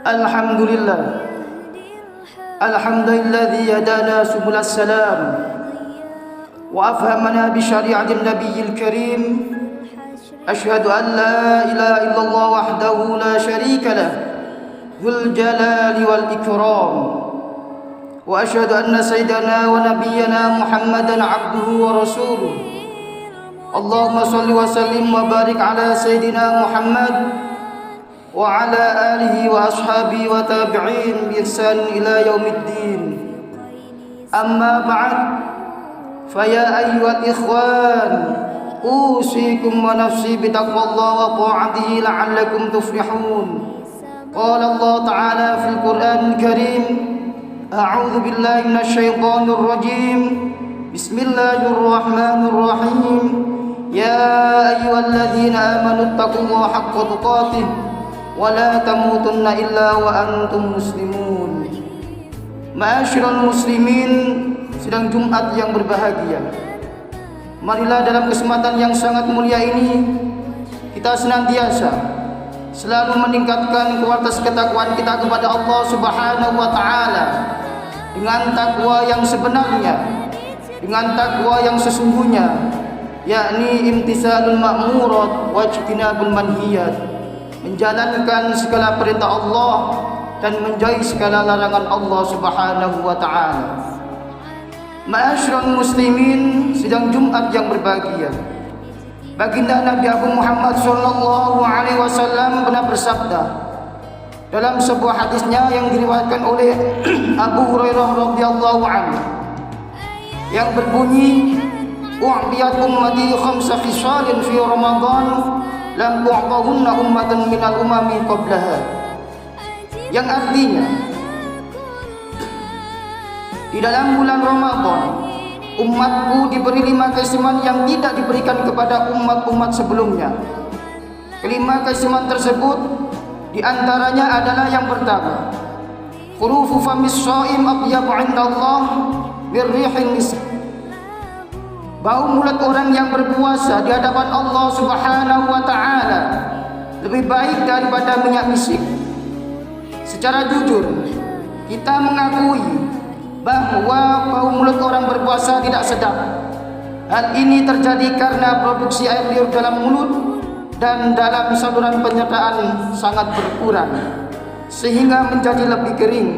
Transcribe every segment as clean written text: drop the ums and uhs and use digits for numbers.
Alhamdulillah. Alhamdulilladzi hadana subul salam wa afhamana bi syari'atin nabiyil karim. Asyhadu an la ilaha illallah wahdahu la syarika lah, dzul jalali wal ikram. Wa asyhadu anna sayyidana wa nabiyyana Muhammadan abduhu wa rasuluh. Allahumma shalli wa sallim wa barik ala sayyidina Muhammad wa ala alihi wa ashabihi wa tabi'in bi ihsan ila yaumiddin. Amma ba'd, fa ya ayyuhal ikhwan, usikum wa nafsi bi taqwallahi wa ta'atihi la'allakum tuflihun. Qala Allah ta'ala fil Qur'anil Karim, a'udzu billahi minasy syaithanir rajim. Bismillahirrahmanirrahim. Ya ayyuhalladzina amanu taqullaha haqqa tuqatih wa la tamutunna illa wa antum muslimun. Ma'asyiral muslimin, sidang Jumat yang berbahagia. Marilah dalam kesempatan yang sangat mulia ini kita senantiasa selalu meningkatkan kualitas ketakwaan kita kepada Allah Subhanahu wa taala dengan takwa yang sebenarnya, dengan takwa yang sesungguhnya, yakni imtisalul ma'murat wa ijtinabul manhiyat, menjalankan segala perintah Allah dan menjauhi segala larangan Allah Subhanahu wa taala. Ma'asyiral muslimin, sidang Jumat yang berbahagia. Baginda Nabi Agung Muhammad sallallahu alaihi wasallam pernah bersabda dalam sebuah hadisnya yang diriwayatkan oleh Abu Hurairah radhiyallahu anhu yang berbunyi, u'tiyat ummati khamsa khisalin fi Ramadan lam tu'tahunna ummatan minal umami qablaha. Yang artinya, di dalam bulan Ramadan umatku diberi 5 keistimewaan yang tidak diberikan kepada umat-umat sebelumnya. Kelima keistimewaan tersebut diantaranya adalah yang pertama, khurufu famis shaim atyabu 'indallah bir rihin misk. Bau mulut orang yang berpuasa di hadapan Allah Subhanahu wa taala lebih baik daripada minyak misik. Secara jujur kita mengakui bahwa bau mulut orang berpuasa tidak sedap. Hal ini terjadi karena produksi air liur dalam mulut dan dalam saluran pencernaan sangat berkurang sehingga menjadi lebih kering.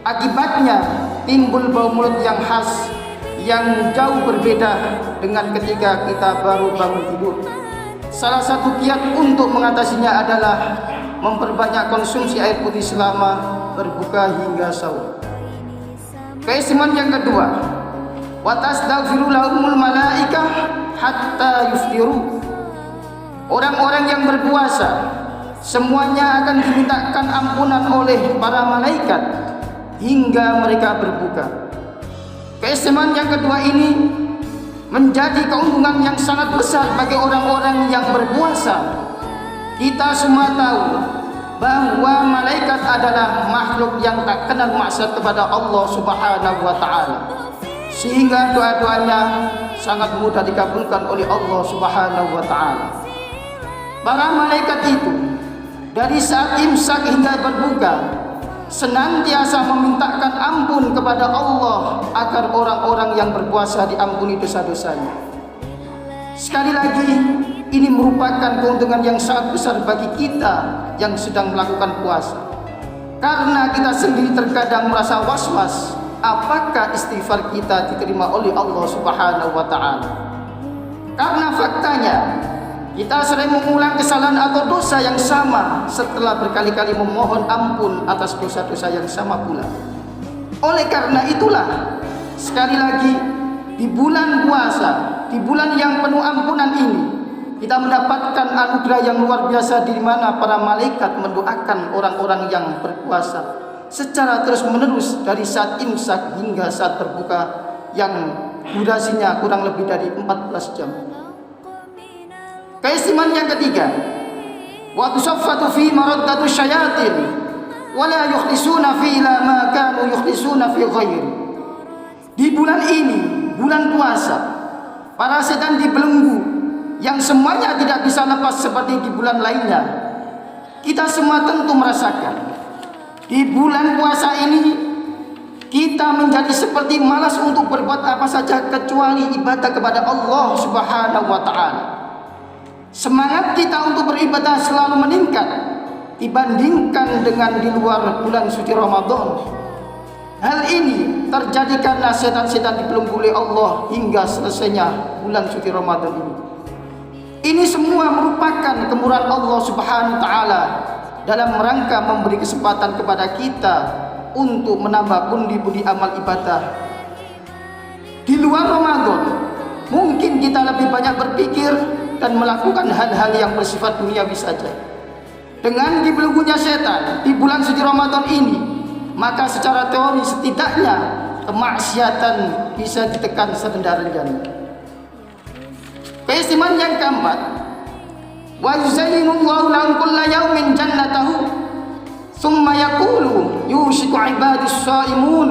Akibatnya timbul bau mulut yang khas yang jauh berbeda dengan ketika kita baru bangun tidur. Salah satu kiat untuk mengatasinya adalah memperbanyak konsumsi air putih selama berbuka hingga sahur. Keistimewaan yang kedua, wa tastaghfiru lahumul malaikah hatta yuftiru. Orang-orang yang berpuasa semuanya akan dimintakan ampunan oleh para malaikat hingga mereka berbuka. Keistimewaan yang kedua ini menjadi keuntungan yang sangat besar bagi orang-orang yang berpuasa. Kita semua tahu bahwa malaikat adalah makhluk yang tak kenal maksiat kepada Allah Subhanahu wa taala, sehingga doa-doanya sangat mudah dikabulkan oleh Allah Subhanahu wa taala. Para malaikat itu dari saat imsak hingga berbuka senantiasa memintakan ampun kepada Allah agar orang-orang yang berpuasa diampuni dosa-dosanya. Sekali lagi, ini merupakan keuntungan yang sangat besar bagi kita yang sedang melakukan puasa. Karena kita sendiri terkadang merasa was-was apakah istighfar kita diterima oleh Allah Subhanahu wa taala. Karena faktanya kita sering mengulang kesalahan atau dosa yang sama setelah berkali-kali memohon ampun atas dosa-dosa yang sama pula. Oleh karena itulah, sekali lagi, di bulan puasa, di bulan yang penuh ampunan ini, kita mendapatkan anugerah yang luar biasa di mana para malaikat mendoakan orang-orang yang berpuasa secara terus-menerus dari saat imsak hingga saat berbuka yang durasinya kurang lebih dari 14 jam. Keistimewaan yang ketiga, wa tusaffatu fi maraddatu syayatin wa la yukhlisuna fi ila ma kanu yukhlisuna fi ghairi. Di bulan ini, bulan puasa, para setan dibelenggu yang semuanya tidak bisa lepas seperti di bulan lainnya. Kita semua tentu merasakan Di bulan puasa ini kita menjadi seperti malas untuk berbuat apa saja kecuali ibadah kepada Allah Subhanahu wa taala. Semangat kita untuk beribadah selalu meningkat dibandingkan dengan di luar bulan suci Ramadan. Hal ini terjadi karena setan-setan dibelenggu oleh Allah hingga selesainya bulan suci Ramadan ini. Ini semua merupakan kemurahan Allah Subhanahu wa taala dalam rangka memberi kesempatan kepada kita untuk menambah pundi-pundi amal ibadah. Di luar Ramadan, mungkin kita lebih banyak berpikir dan melakukan hal-hal yang bersifat duniawi saja. Dengan dibelenggunya setan di bulan suci Ramadan ini, maka secara teori setidaknya kemaksiatan bisa ditekan serendah-rendahnya. Keistimewaan yang keempat, wa yuzayyinullahu lahum kulla yaumin jannatahu thumma yaqulu yushiku ibadis shaimun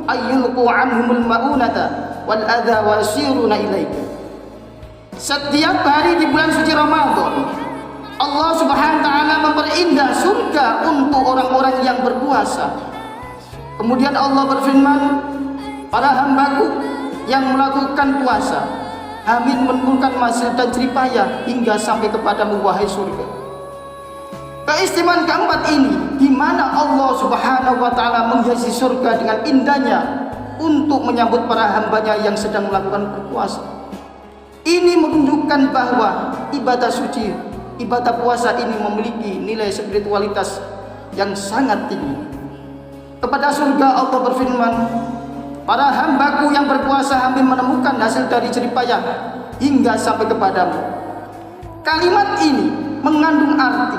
ayyulqu anhumul maunata wal adha wa yasiruna ilaika. Setiap hari di bulan suci Ramadan, Allah Subhanahu wa taala memperindah surga untuk orang-orang yang berpuasa. Kemudian Allah berfirman, para hambaku yang melakukan puasa, amin menurunkan masil dan jeripaya hingga sampai kepadamu wahai surga. Keistimewaan keempat ini, di mana Allah Subhanahu wa taala menghiasi surga dengan indahnya untuk menyambut para hambanya yang sedang melakukan berpuasa. Ini menunjukkan bahwa ibadah suci, ibadah puasa ini memiliki nilai spiritualitas yang sangat tinggi. Kepada surga Allah berfirman, para hambaku yang berpuasa hampir menemukan hasil dari jeripayah hingga sampai kepadamu. Kalimat ini mengandung arti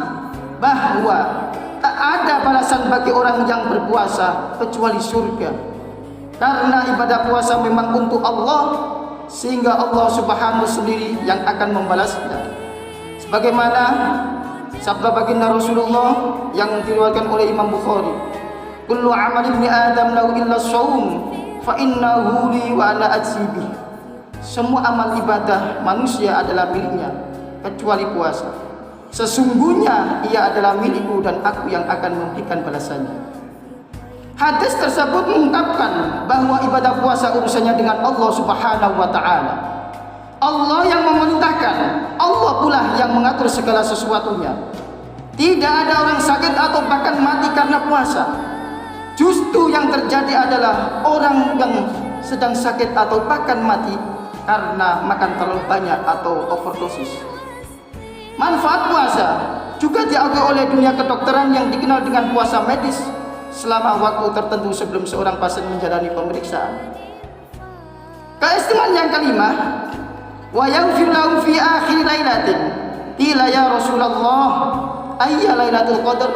bahwa tak ada balasan bagi orang yang berpuasa kecuali surga. Karena ibadah puasa memang untuk Allah, sehingga Allah Subhanahu sendiri yang akan membalasnya. Sebagaimana sabda baginda Rasulullah yang diriwayatkan oleh Imam Bukhari, kullu amal ibni adam lahu illa shaum fa innahu li wa ana ajzi bih. Semua amal ibadah manusia adalah miliknya kecuali puasa. Sesungguhnya ia adalah milikku dan aku yang akan memberikan balasannya. Hadis tersebut mengungkapkan bahwa ibadah puasa urusannya dengan Allah Subhanahu wa taala. Allah yang memerintahkan, Allah pula yang mengatur segala sesuatunya. Tidak ada orang sakit atau bahkan mati karena puasa. Justru yang terjadi adalah orang yang sedang sakit atau bahkan mati karena makan terlalu banyak atau overdosis. Manfaat puasa juga diakui oleh dunia kedokteran yang dikenal dengan puasa medis selama waktu tertentu sebelum seorang pasien menjalani pemeriksaan. Keistimewaan yang kelima, wa yaghfir lahum fi akhir lailatin. Qila ya Rasulullah, ayya lailatul qadr?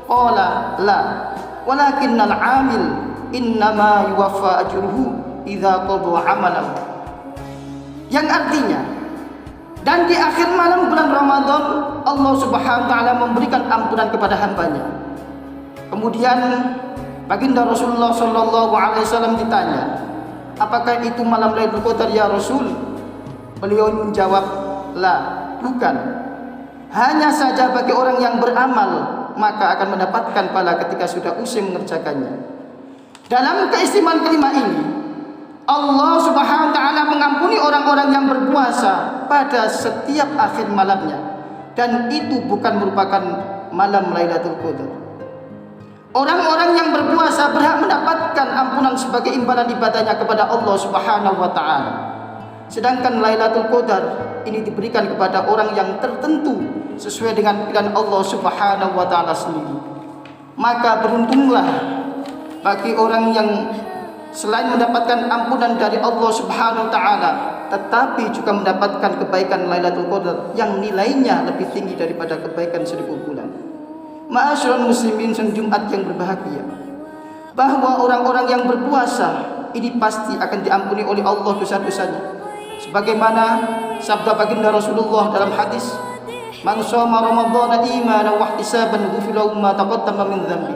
Qala la, walakinnal 'amil innama yuwaffa ajruhu idza qada 'amalahu. Yang artinya, dan di akhir malam bulan Ramadan Allah Subhanahu wa taala memberikan ampunan kepada hambanya. Kemudian baginda Rasulullah sallallahu alaihi wasallam ditanya, apakah itu malam Lailatul Qadar ya Rasul? Beliau menjawab, la, bukan. Hanya saja bagi orang yang beramal maka akan mendapatkan pahala ketika sudah usai mengerjakannya. Dalam keistimewaan kelima ini, Allah Subhanahu wa taala mengampuni orang-orang yang berpuasa pada setiap akhir malamnya, dan itu bukan merupakan malam Lailatul Qadar. Orang-orang yang berpuasa berhak mendapatkan ampunan sebagai imbalan ibadahnya kepada Allah Subhanahu wa taala. Sedangkan Lailatul Qadar ini diberikan kepada orang yang tertentu sesuai dengan pilihan Allah Subhanahu wa taala sendiri. Maka beruntunglah bagi orang yang selain mendapatkan ampunan dari Allah Subhanahu wa taala, tetapi juga mendapatkan kebaikan Lailatul Qadar yang nilainya lebih tinggi daripada kebaikan 1000 bulan. Ma'asyiral muslimin Jumat yang berbahagia, bahwa orang-orang yang berpuasa ini pasti akan diampuni oleh Allah dosa-dosanya. Sebagaimana sabda baginda Rasulullah dalam hadis, man shoma ramadhana imanan wa ihtisaban ghufira lahu ma taqaddama min dzambi.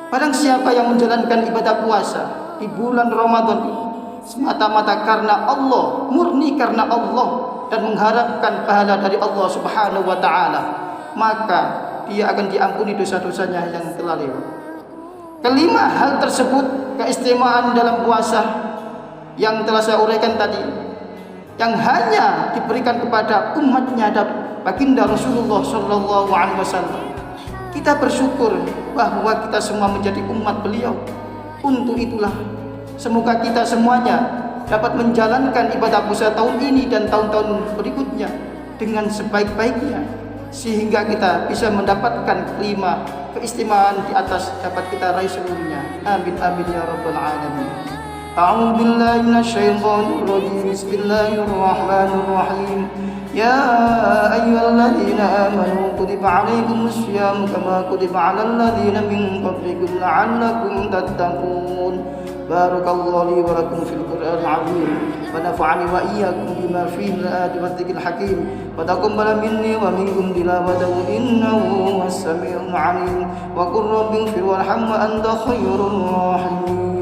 Barang siapa yang menjalankan ibadah puasa di bulan Ramadan ini semata-mata karena Allah, murni karena Allah, dan mengharapkan pahala dari Allah Subhanahu wa taala, maka dia akan diampuni dosa-dosanya yang telah lewat. Kelima hal tersebut, keistimewaan dalam puasa yang telah saya uraikan tadi, yang hanya diberikan kepada umatnya baginda Rasulullah Sallallahu Alaihi Wasallam. Kita bersyukur bahwa kita semua menjadi umat beliau. Untuk itulah semoga kita semuanya dapat menjalankan ibadah puasa tahun ini dan tahun-tahun berikutnya dengan sebaik-baiknya, sehingga kita bisa mendapatkan 5 keistimewaan di atas dapat kita raih seluruhnya. Amin amin ya rabbal alamin. A'udzu billahi minasyaitonir rajim. Bismillahirrahmanirrahim. Ya ayyuhalladzina amanu kutiba 'alaikumus syiyam kama kutiba 'alal ladzina min qablikum la'allakum tattaqun. Barakallahu li wa lakum fil Qur'anil 'azim wa nafa'ani wa iyyakum bima fihi min al-ayati wa dzikril hakim. Wa taqabbal minni wa minkum tilawatahu innahu was-sami'ul 'alim. Wa qur rabbighfir warham wa anta khairur rahimin.